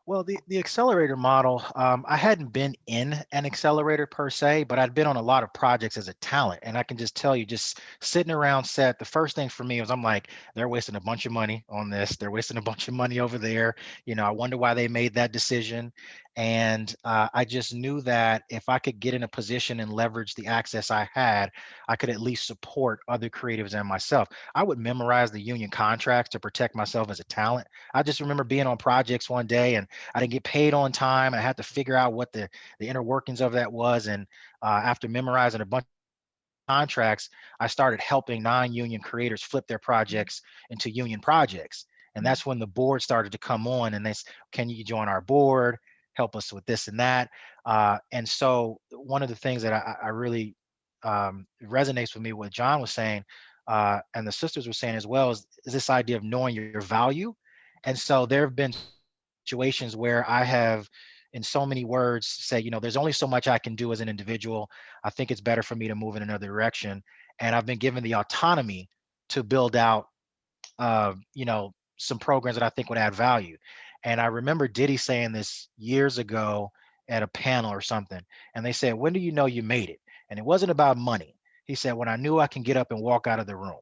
Well, the accelerator model, I hadn't been in an accelerator per se, but I'd been on a lot of projects as a talent. And I can just tell you, just sitting around set, the first thing for me was I'm like, they're wasting a bunch of money on this. They're wasting a bunch of money over there. I wonder why they made that decision. And I just knew that if I could get in a position and leverage the access I had, I could at least support other creatives and myself. I would memorize the union contracts to protect myself as a talent. I just remember being on projects one day and I didn't get paid on time. I had to figure out what the inner workings of that was. And after memorizing a bunch of contracts, I started helping non-union creators flip their projects into union projects. And that's when the board started to come on and they said, can you join our board? Help us with this and that. And so one of the things that I really resonates with me, what John was saying, and the sisters were saying as well, is this idea of knowing your value. And so there have been situations where I have, in so many words, say, there's only so much I can do as an individual. I think it's better for me to move in another direction. And I've been given the autonomy to build out, some programs that I think would add value. And I remember Diddy saying this years ago at a panel or something. And they said, when do you know you made it? And it wasn't about money. He said, when I knew I can get up and walk out of the room.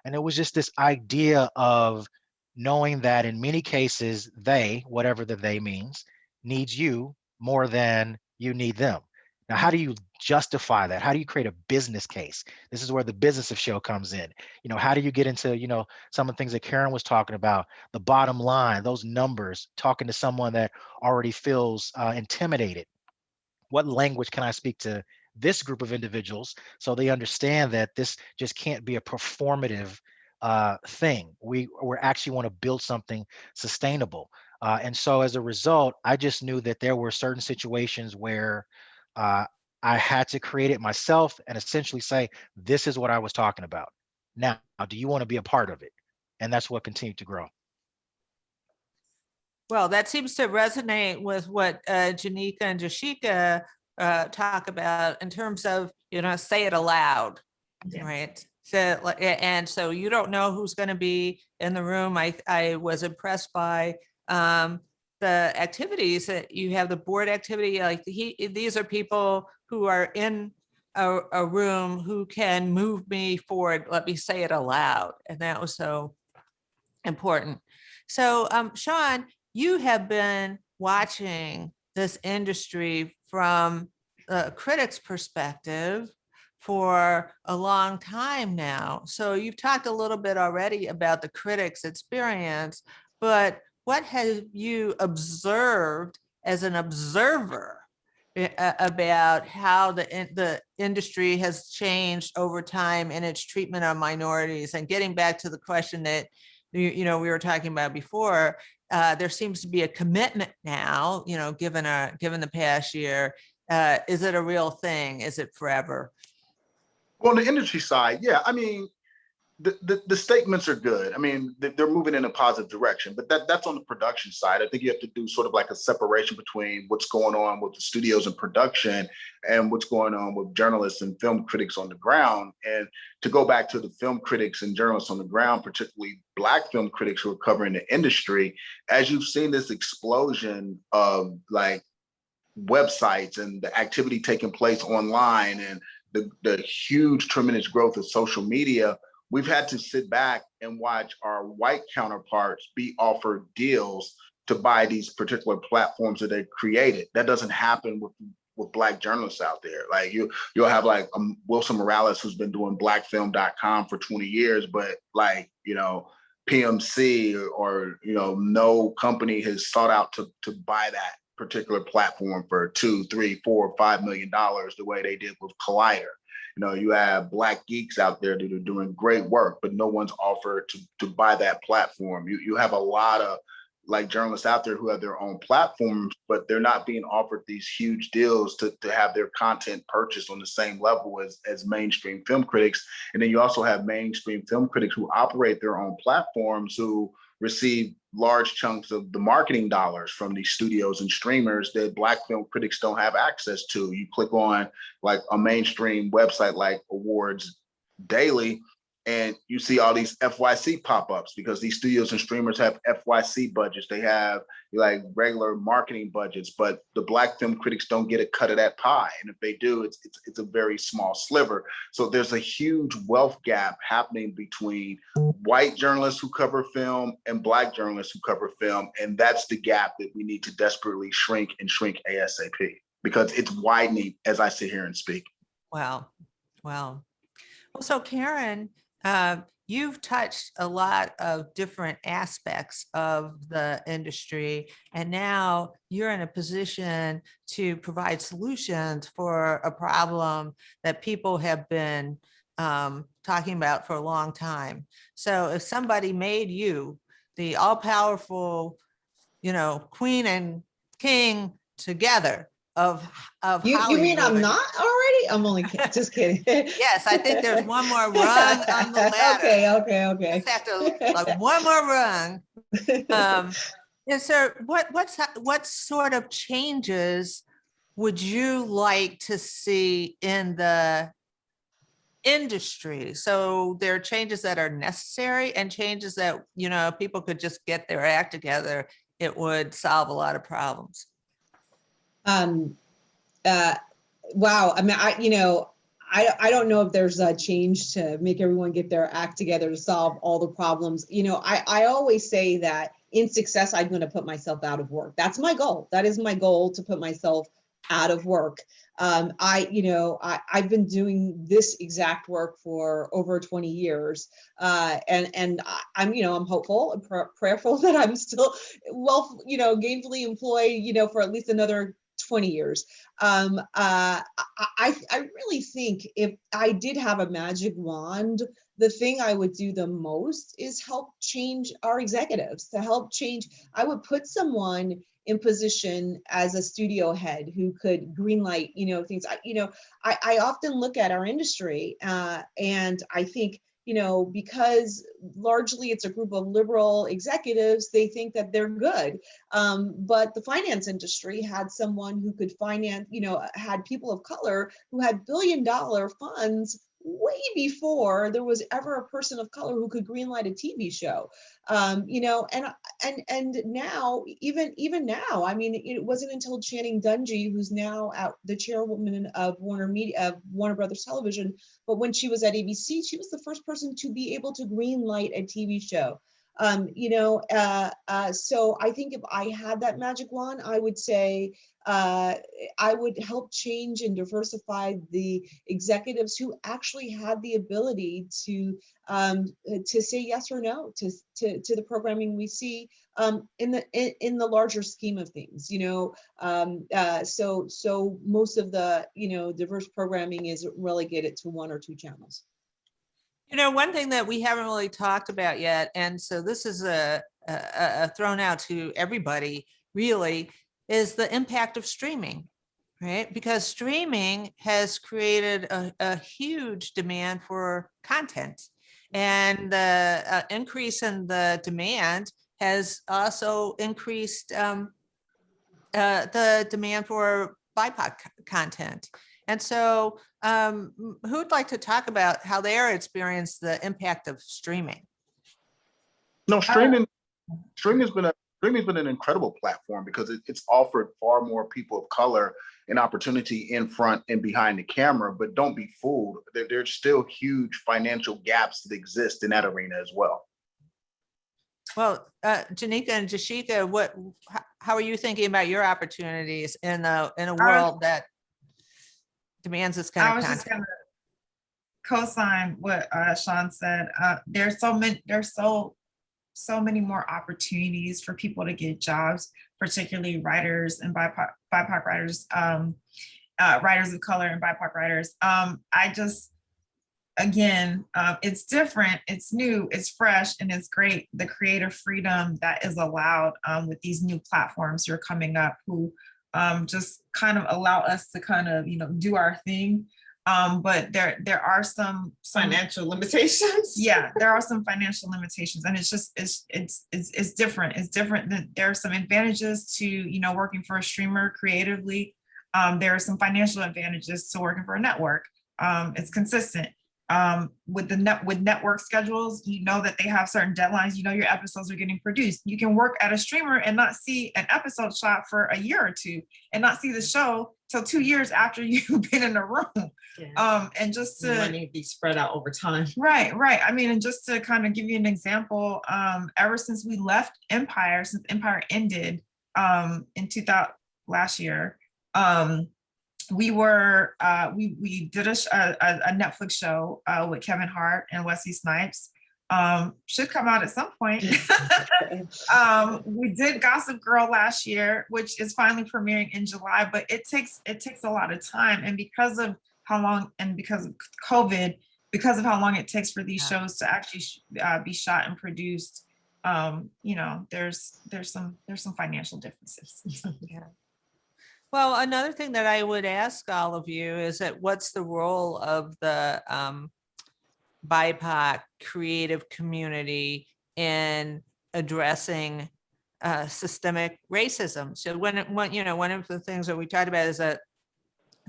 And it was just this idea of knowing that in many cases, they, whatever the they means, needs you more than you need them. Now, how do you justify that? How do you create a business case? This is where the business of show comes in. How do you get into, some of the things that Karen was talking about, the bottom line, those numbers, talking to someone that already feels intimidated? What language can I speak to this group of individuals so they understand that this just can't be a performative thing? We actually want to build something sustainable. And so as a result, I just knew that there were certain situations where I had to create it myself and essentially say, this is what I was talking about. Now, do you want to be a part of it? And that's what continued to grow. Well, that seems to resonate with what JaNeika and JaSheika talk about in terms of, say it aloud, right? So, and so you don't know who's going to be in the room. I was impressed by the activities that you have, the board activity. Like these are people who are in a room who can move me forward. Let me say it aloud. And that was so important. So, Shawn, you have been watching this industry from the critic's perspective for a long time now. So you've talked a little bit already about the critic's experience, but what have you observed as an observer about how the industry has changed over time in its treatment of minorities? And getting back to the question that we were talking about before, there seems to be a commitment now, given the past year. Is it a real thing? Is it forever? Well, on the industry side, yeah, I mean, the statements are good. I mean, they're moving in a positive direction, but that's on the production side. I think you have to do sort of like a separation between what's going on with the studios and production and what's going on with journalists and film critics on the ground. And to go back to the film critics and journalists on the ground, particularly Black film critics who are covering the industry, as you've seen this explosion of like websites and the activity taking place online and the huge, tremendous growth of social media, we've had to sit back and watch our white counterparts be offered deals to buy these particular platforms that they created. That doesn't happen with Black journalists out there. Like you'll have like Wilson Morales, who's been doing blackfilm.com for 20 years, but like, PMC or no company has sought out to buy that particular platform for $2, $3, $4, $5 million the way they did with Collider. You have Black geeks out there that are doing great work, but no one's offered to buy that platform. You have a lot of like journalists out there who have their own platforms, but they're not being offered these huge deals to have their content purchased on the same level as mainstream film critics. And then you also have mainstream film critics who operate their own platforms who receive large chunks of the marketing dollars from these studios and streamers that Black film critics don't have access to. You click on like a mainstream website like Awards Daily, and you see all these FYC pop-ups because these studios and streamers have FYC budgets. They have like regular marketing budgets, but the Black film critics don't get a cut of that pie. And if they do, it's a very small sliver. So there's a huge wealth gap happening between white journalists who cover film and Black journalists who cover film. And that's the gap that we need to desperately shrink ASAP because it's widening as I sit here and speak. Wow. Well, so Karen, you've touched a lot of different aspects of the industry, and now you're in a position to provide solutions for a problem that people have been talking about for a long time. So if somebody made you the all-powerful, queen and king together, of You mean I'm Hollywood. not already? I'm only just kidding. Yes, I think there's one more rung on the ladder. Okay. Just have to like one more rung. Is there what sort of changes would you like to see in the industry? So there are changes that are necessary and changes that, you know, if people could just get their act together, it would solve a lot of problems. Wow. I mean, I don't know if there's a change to make everyone get their act together to solve all the problems. You know, I always say that in success, I'm going to put myself out of work. That's my goal. That is my goal, to put myself out of work. I've been doing this exact work for over 20 years. And I'm hopeful and prayerful that I'm still gainfully employed, for at least another 20 years. I really think if I did have a magic wand, the thing I would do the most is help change our executives, I would put someone in position as a studio head who could greenlight, things. I often look at our industry and I think, because largely it's a group of liberal executives, they think that they're good. But the finance industry had someone who could finance, had people of color who had billion-dollar funds way before there was ever a person of color who could greenlight a TV show. And now, even now, I mean, it wasn't until Channing Dungey, who's now the chairwoman of WarnerMedia, of Warner Brothers Television, but when she was at ABC, she was the first person to be able to greenlight a TV show. So I think if I had that magic wand, I would say I would help change and diversify the executives who actually had the ability to say yes or no to the programming we see in the larger scheme of things. So most of the diverse programming is relegated to one or two channels. One thing that we haven't really talked about yet, and so this is a thrown out to everybody really, is the impact of streaming, right? Because streaming has created a huge demand for content, and the increase in the demand has also increased the demand for BIPOC content. And so who'd like to talk about how they're experienced the impact of streaming? No, streaming's been an incredible platform because it's offered far more people of color an opportunity in front and behind the camera. But don't be fooled, there's still huge financial gaps that exist in that arena as well. Well, JaNeika and JaSheika, how are you thinking about your opportunities in a world that demands this kind of content? I was just going to co-sign what Shawn said. There's so many more opportunities for people to get jobs, particularly writers and BIPOC writers, writers of color and BIPOC writers. It's different, it's new, it's fresh, and it's great. The creative freedom that is allowed with these new platforms who are coming up, who just kind of allow us to kind of, do our thing. But there are some financial limitations. Yeah, there are some financial limitations, and it's different. It's different. There are some advantages to, working for a streamer creatively. There are some financial advantages to working for a network. It's consistent. With network schedules, that they have certain deadlines, your episodes are getting produced. You can work at a streamer and not see an episode shot for a year or two, and not see the show till 2 years after you've been in the room. Yeah. And just to money be spread out over time. Right. I mean, and just to kind of give you an example, ever since we left Empire, since Empire ended in 2000 last year, we did a Netflix show with Kevin Hart and Wesley Snipes. Should come out at some point. We did Gossip Girl last year, which is finally premiering in July, but it takes a lot of time, and because of how long, and because of COVID, because of how long it takes for these shows to actually be shot and produced, there's some financial differences. Yeah. Well, another thing that I would ask all of you is that what's the role of the BIPOC creative community in addressing systemic racism? So one of the things that we talked about is that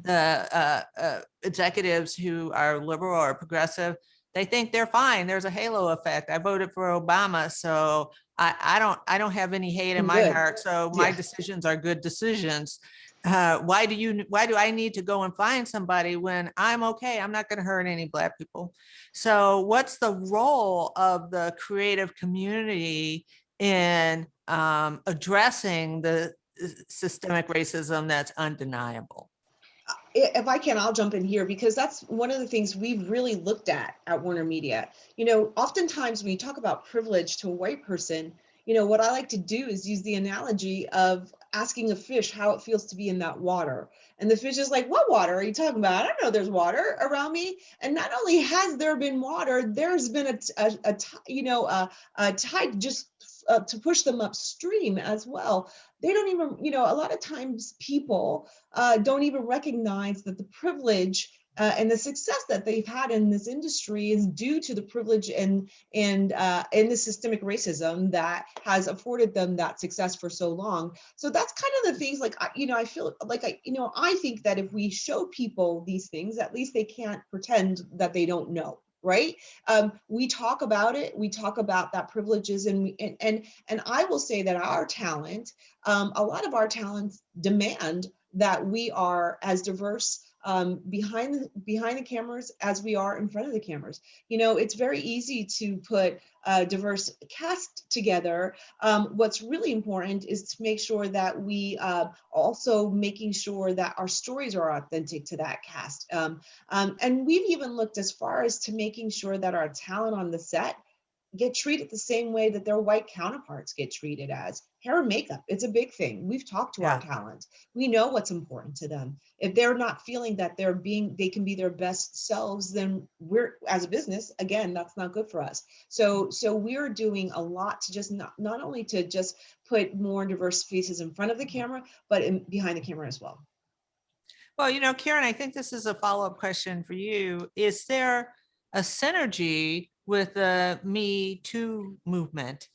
the executives who are liberal or progressive, they think they're fine. There's a halo effect. I voted for Obama, so I don't have any hate in my heart. So my decisions are good decisions. Why do I need to go and find somebody when I'm okay? I'm not going to hurt any Black people. So what's the role of the creative community in addressing the systemic racism that's undeniable? If I can, I'll jump in here because that's one of the things we've really looked at WarnerMedia. Oftentimes when you talk about privilege to a white person, what I like to do is use the analogy of asking a fish how it feels to be in that water. And the fish is like, what water are you talking about? I don't know there's water around me. And not only has there been water, there's been a tide just to push them upstream as well. They don't even, a lot of times people don't even recognize that the privilege and the success that they've had in this industry is due to the privilege and the systemic racism that has afforded them that success for so long. So that's kind of the things like, I feel like, I think that if we show people these things, at least they can't pretend that they don't know. Right? We talk about it. We talk about that privileges, and I will say that our talent, a lot of our talents demand that we are as diverse behind the cameras as we are in front of the cameras. It's very easy to put a diverse cast together. What's really important is to make sure that we also making sure that our stories are authentic to that cast. And we've even looked as far as to making sure that our talent on the set get treated the same way that their white counterparts get treated as. Hair and makeup, it's a big thing. We've talked to our talent. We know what's important to them. If they're not feeling that they can be their best selves, then we're, as a business, again, that's not good for us. So we're doing a lot to just not only to just put more diverse faces in front of the camera, but behind the camera as well. Well, Karen, I think this is a follow-up question for you. Is there a synergy with the Me Too movement?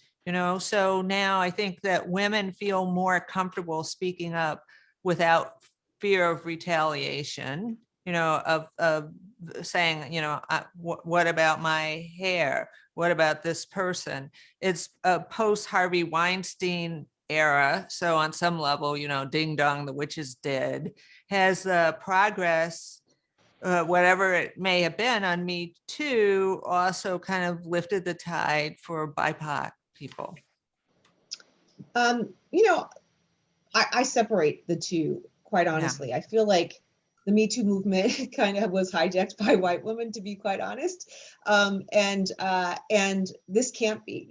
So now I think that women feel more comfortable speaking up without fear of retaliation, of saying, what about my hair? What about this person? It's a post-Harvey Weinstein era. So on some level, ding dong, the witch is dead. Has progress, whatever it may have been on Me Too, also kind of lifted the tide for BIPOC people? I separate the two, quite honestly. I feel like the Me Too movement kind of was hijacked by white women, to be quite honest. And this can't be,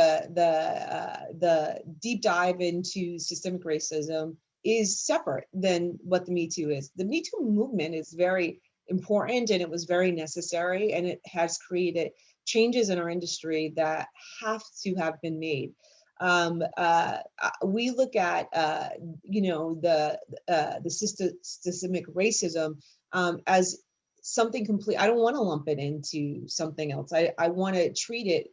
the deep dive into systemic racism is separate than what the Me Too is. The Me Too movement is very important and it was very necessary, and it has created changes in our industry that have to have been made. We look at, the systemic racism as something complete. I don't want to lump it into something else. I want to treat it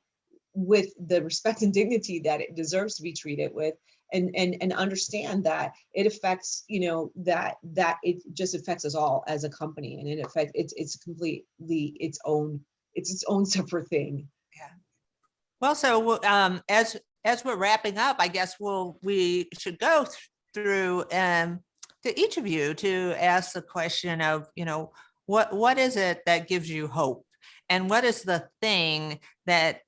with the respect and dignity that it deserves to be treated with, and understand that it affects, that it just affects us all as a company, and it's completely its own separate thing. Yeah. Well, so as we're wrapping up, I guess we should go through to each of you to ask the question of, what is it that gives you hope? And what is the thing that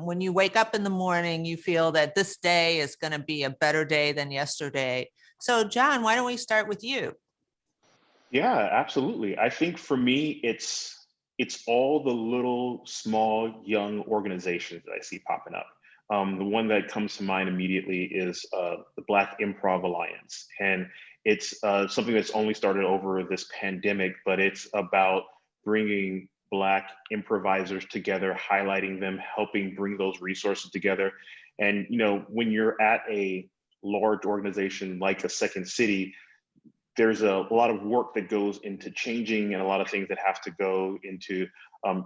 when you wake up in the morning, you feel that this day is going to be a better day than yesterday? So John, why don't we start with you? Yeah, absolutely. I think for me, it's all the little, small, young organizations that I see popping up. The one that comes to mind immediately is the Black Improv Alliance. And it's something that's only started over this pandemic, but it's about bringing Black improvisers together, highlighting them, helping bring those resources together. And, when you're at a large organization like a Second City, there's a lot of work that goes into changing and a lot of things that have to go into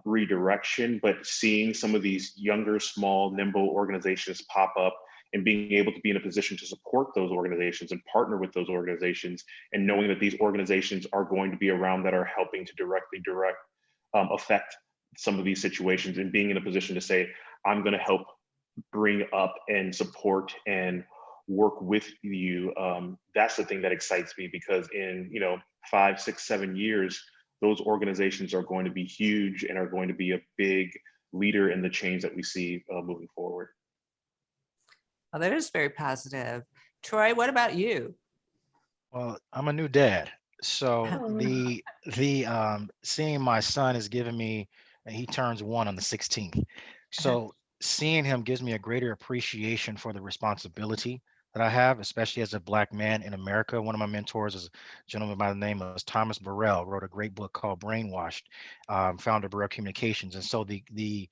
redirection, but seeing some of these younger, small, nimble organizations pop up and being able to be in a position to support those organizations and partner with those organizations, and knowing that these organizations are going to be around that are helping to directly affect some of these situations, and being in a position to say, I'm going to help bring up and support and work with you. That's the thing that excites me, because in 5, 6, 7 years, those organizations are going to be huge and are going to be a big leader in the change that we see moving forward. Oh, that is very positive. Troy, what about you? Well, I'm a new dad, so Oh. the seeing my son has given me, and he turns 1 on the 16th. So seeing him gives me a greater appreciation for the responsibility that I have, especially as a Black man in America. One of my mentors is a gentleman by the name of Thomas Burrell, wrote a great book called Brainwashed, founder of Burrell Communications. And so the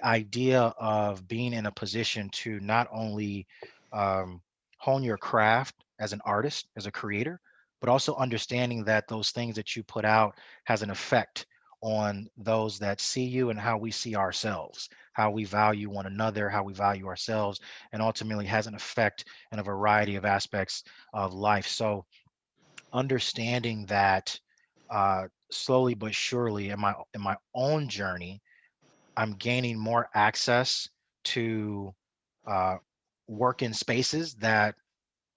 idea of being in a position to not only hone your craft as an artist, as a creator, but also understanding that those things that you put out has an effect on those that see you and how we see ourselves, how we value one another, how we value ourselves, and ultimately has an effect in a variety of aspects of life. So understanding that slowly but surely in my own journey, I'm gaining more access to work in spaces that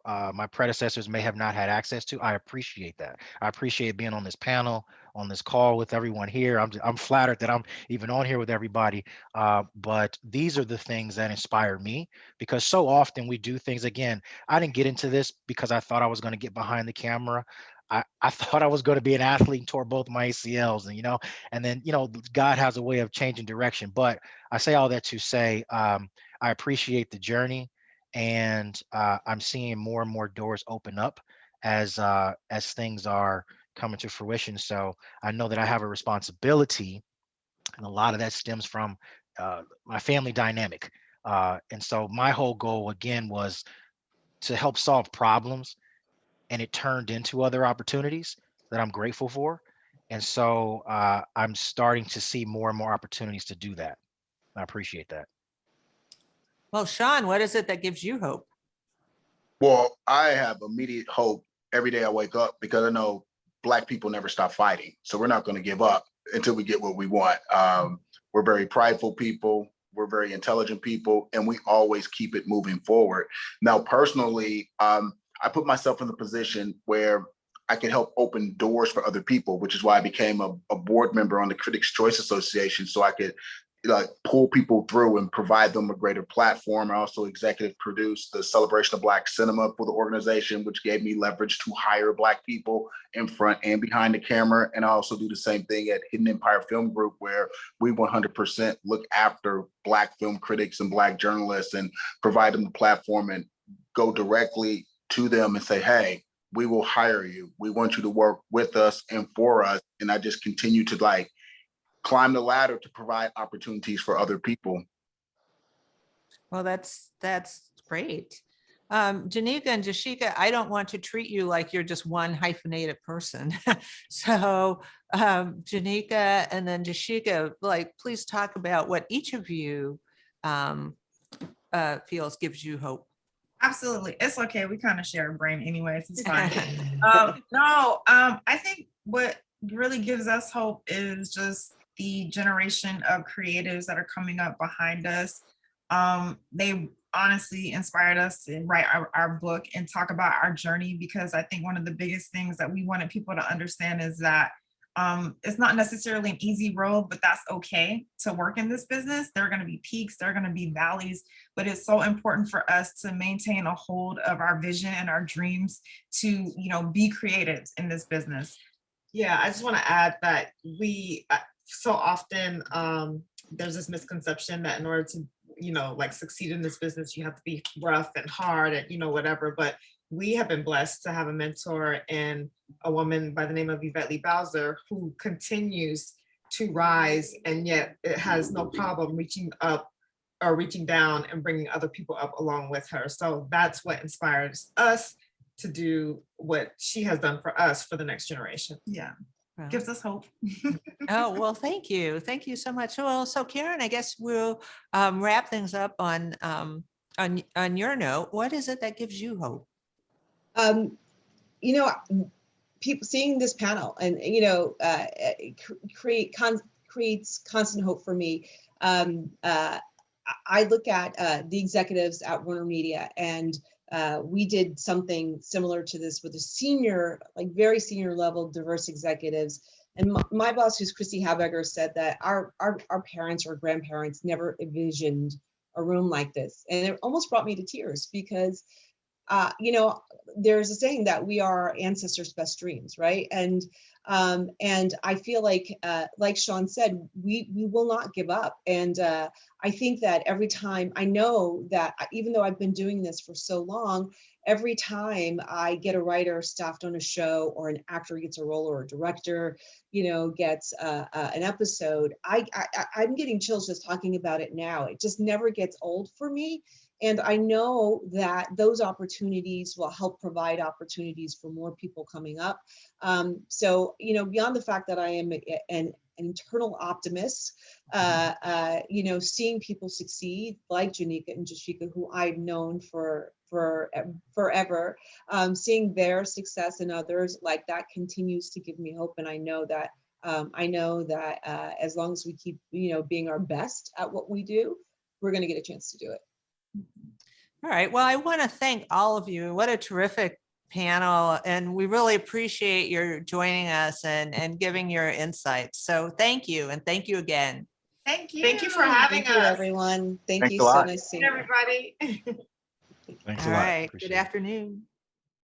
my predecessors may have not had access to. I appreciate that. I appreciate being on this panel, on this call with everyone here. I'm flattered that I'm even on here with everybody. But these are the things that inspire me, because so often we do things. Again, I didn't get into this because I thought I was going to get behind the camera. I thought I was going to be an athlete and tore both my ACLs, and then God has a way of changing direction. But I say all that to say I appreciate the journey. And I'm seeing more and more doors open up as things are coming to fruition. So I know that I have a responsibility, and a lot of that stems from my family dynamic. And so my whole goal again was to help solve problems, and it turned into other opportunities that I'm grateful for. And so I'm starting to see more and more opportunities to do that. I appreciate that. Well, Shawn, what is it that gives you hope? Well, I have immediate hope every day I wake up, because I know Black people never stop fighting. So we're not going to give up until we get what we want. We're very prideful people. We're very intelligent people, and we always keep it moving forward. Now, personally, I put myself in the position where I can help open doors for other people, which is why I became a board member on the Critics' Choice Association, so I could pull people through and provide them a greater platform. I also executive produced the Celebration of Black Cinema for the organization, which gave me leverage to hire Black people in front and behind the camera. And I also do the same thing at Hidden Empire Film Group, where we 100% look after Black film critics and Black journalists and provide them the platform and go directly to them and say, hey, we will hire you. We want you to work with us and for us. And I just continue to climb the ladder to provide opportunities for other people. Well, that's great. JaNeika and JaSheika, I don't want to treat you like you're just one hyphenated person. So JaNeika and then JaSheika, please talk about what each of you feels gives you hope. Absolutely. It's okay. We kind of share a brain anyways. It's fine. I think what really gives us hope is just the generation of creatives that are coming up behind us. They honestly inspired us to write our book and talk about our journey, because I think one of the biggest things that we wanted people to understand is that it's not necessarily an easy road, but that's okay to work in this business. There are going to be peaks, there are going to be valleys, but it's so important for us to maintain a hold of our vision and our dreams to, be creative in this business. Yeah, I just want to add that we so often there's this misconception that in order to succeed in this business, you have to be rough and hard and whatever. But we have been blessed to have a mentor and a woman by the name of Yvette Lee Bowser, who continues to rise, and yet it has no problem reaching up or reaching down and bringing other people up along with her. So that's what inspires us. to do what she has done for us for the next generation. Yeah, Well, gives us hope. oh, well, thank you. Thank you so much. Well, so Karen, I guess we'll wrap things up on your note. What is it that gives you hope? You know, people seeing this panel and, you know, creates constant hope for me. I look at the executives at WarnerMedia, and we did something similar to this with the senior, like very senior level diverse executives. And my boss, who's Christy Habegger, said that our parents or grandparents never envisioned a room like this. And it almost brought me to tears because, you know, there's a saying that we are our ancestors' best dreams, right? And I feel like Shawn said, we will not give up. And I think that every time, I know that even though I've been doing this for so long, every time I get a writer staffed on a show, or an actor gets a role, or a director, you know, gets an episode, I'm getting chills just talking about it now. It just never gets old for me. And I know that those opportunities will help provide opportunities for more people coming up. So, you know, beyond the fact that I am an internal optimist, you know, seeing people succeed like JaNeika and JaSheika, who I've known for forever, seeing their success in others like that continues to give me hope. And I know that as long as we keep, you know, being our best at what we do, we're going to get a chance to do it. All right. Well, I want to thank all of you. What a terrific panel. And we really appreciate your joining us and giving your insights. So thank you. And thank you again. Thank you. Thank you for having Thank you, us. everyone. Thank Thanks you. a So lot. nice seeing you. Everybody. Thanks All a lot. right. Appreciate Good it. afternoon.